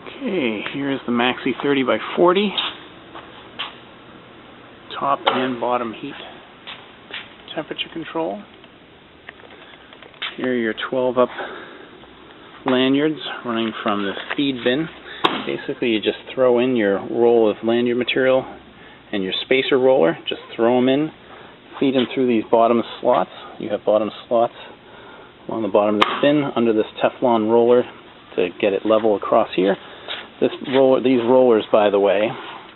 Okay, here's the Maxi 30 by 40 top and bottom heat temperature control. Here are your 12 up lanyards running from the feed bin. Basically you just throw in your roll of lanyard material and your spacer roller, just throw them in, feed them through these bottom slots. You have bottom slots along the bottom of the bin under this Teflon roller to get it level across here. These rollers, by the way,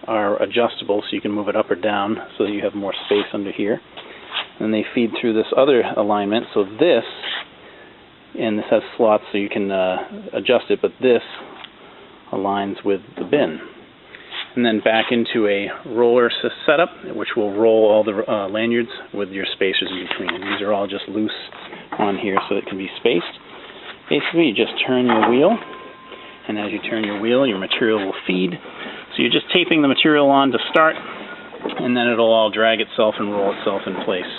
are adjustable so you can move it up or down so that you have more space under here. And they feed through this other alignment, so this, and this has slots so you can adjust it, but this aligns with the bin. And then back into a roller setup, which will roll all the lanyards with your spacers in between. And these are all just loose on here so it can be spaced. Basically, you just turn your wheel, and as you turn your wheel, your material will feed. So you're just taping the material on to start, and then it'll all drag itself and roll itself in place.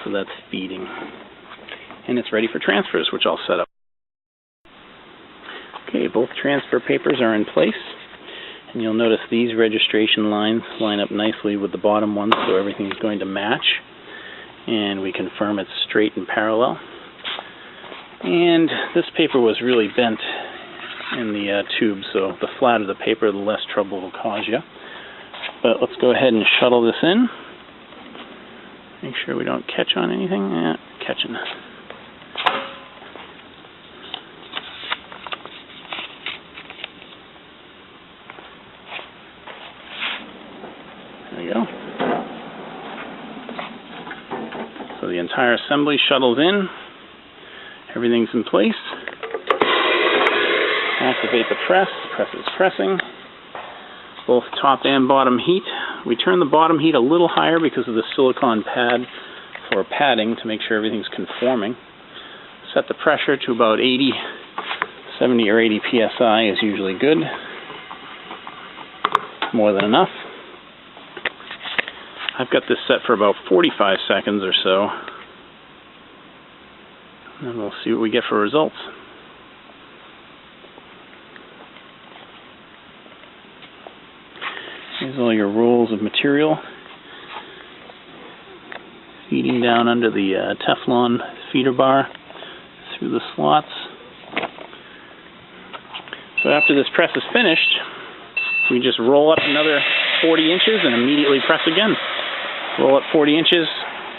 So that's feeding. And it's ready for transfers, which I'll set up. Okay, both transfer papers are in place. And you'll notice these registration lines line up nicely with the bottom ones, so everything's going to match. And we confirm it's straight and parallel. And this paper was really bent in the tube, so the flatter the paper, the less trouble it'll cause you. But let's go ahead and shuttle this in. Make sure we don't catch on anything. Yeah, catching. There we go. So the entire assembly shuttles in. Everything's in place. Activate the press. The press is pressing. Both top and bottom heat. We turn the bottom heat a little higher because of the silicone pad for padding to make sure everything's conforming. Set the pressure to about 70 or 80 psi is usually good. More than enough. I've got this set for about 45 seconds or so. And we'll see what we get for results. Here's all your rolls of material feeding down under the Teflon feeder bar through the slots. So after this press is finished, we just roll up another 40 inches and immediately press again. Roll up 40 inches,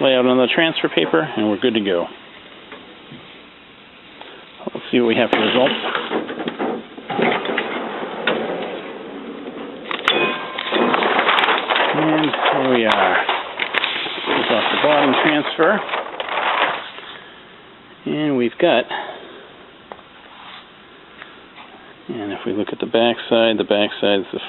lay out on the transfer paper, and we're good to go. Let's see what we have for results. And here we are. Take off the bottom transfer. And we've got, and if we look at the back side is the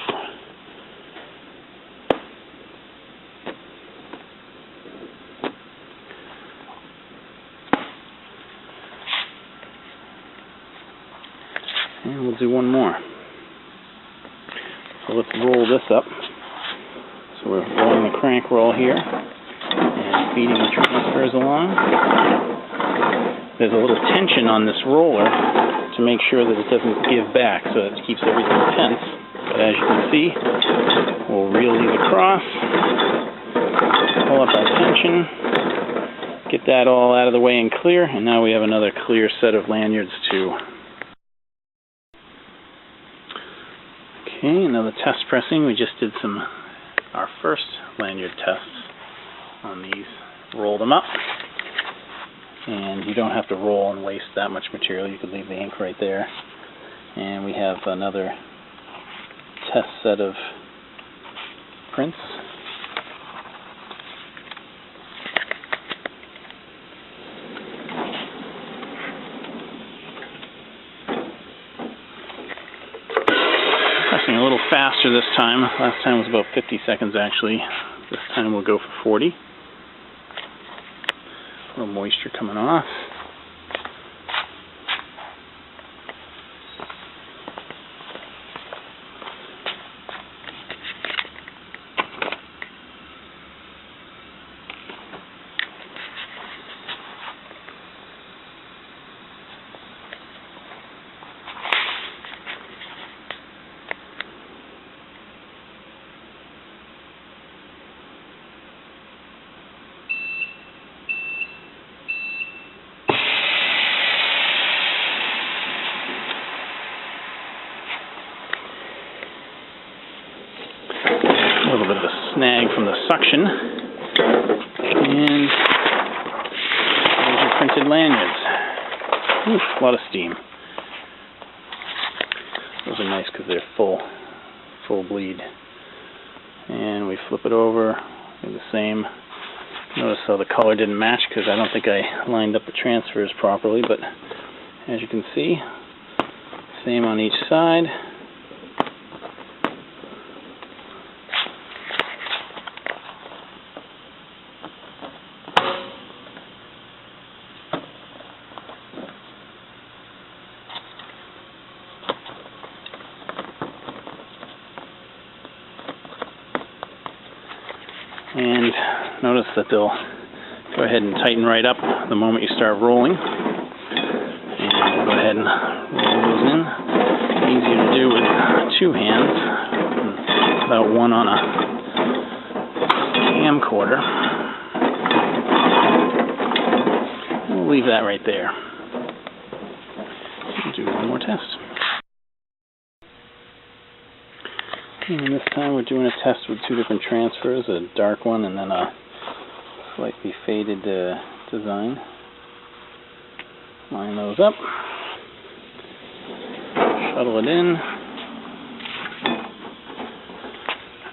and we'll do one more. So let's roll this up. So we're rolling the crank roll here and feeding the transfers along. There's a little tension on this roller to make sure that it doesn't give back, so it keeps everything tense. But as you can see, we'll reel these across, pull up our tension, get that all out of the way and clear, and now we have another clear set of lanyards too. Okay, another test pressing. We just did our first lanyard tests on these. Roll them up. And you don't have to roll and waste that much material. You could leave the ink right there. And we have another test set of prints. Pressing a little faster this time. Last time was about 50 seconds actually. This time we'll go for 40. A little moisture coming off. snag from the suction. And there's your printed lanyards. Oof, a lot of steam. Those are nice because they're full bleed. And we flip it over, do the same. Notice how the color didn't match because I don't think I lined up the transfers properly, but as you can see, same on each side. And notice that they'll go ahead and tighten right up the moment you start rolling. And we'll go ahead and roll those in. Easier to do with two hands, about one on a camcorder. We'll leave that right there. We'll do one more test. And this time we're doing a test with two different transfers, a dark one and then a slightly faded design. Line those up, shuttle it in,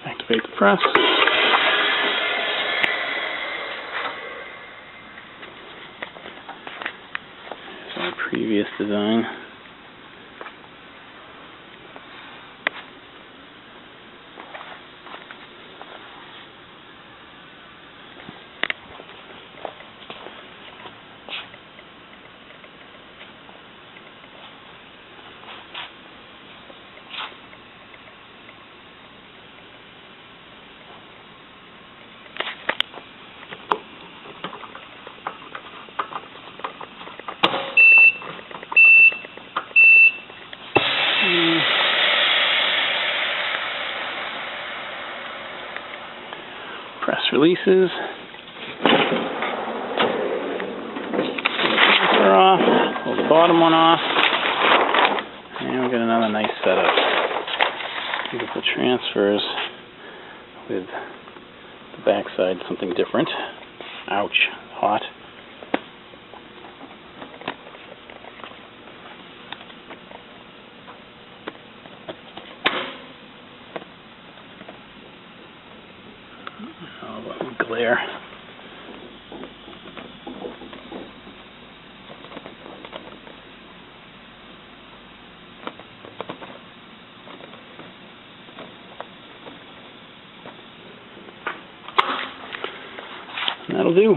activate the press. Here's our previous design. Press releases. Pull the transfer off. Pull the bottom one off. And we get another nice setup. Beautiful transfers with the backside something different. Ouch, hot. Oh, what glare. That'll do.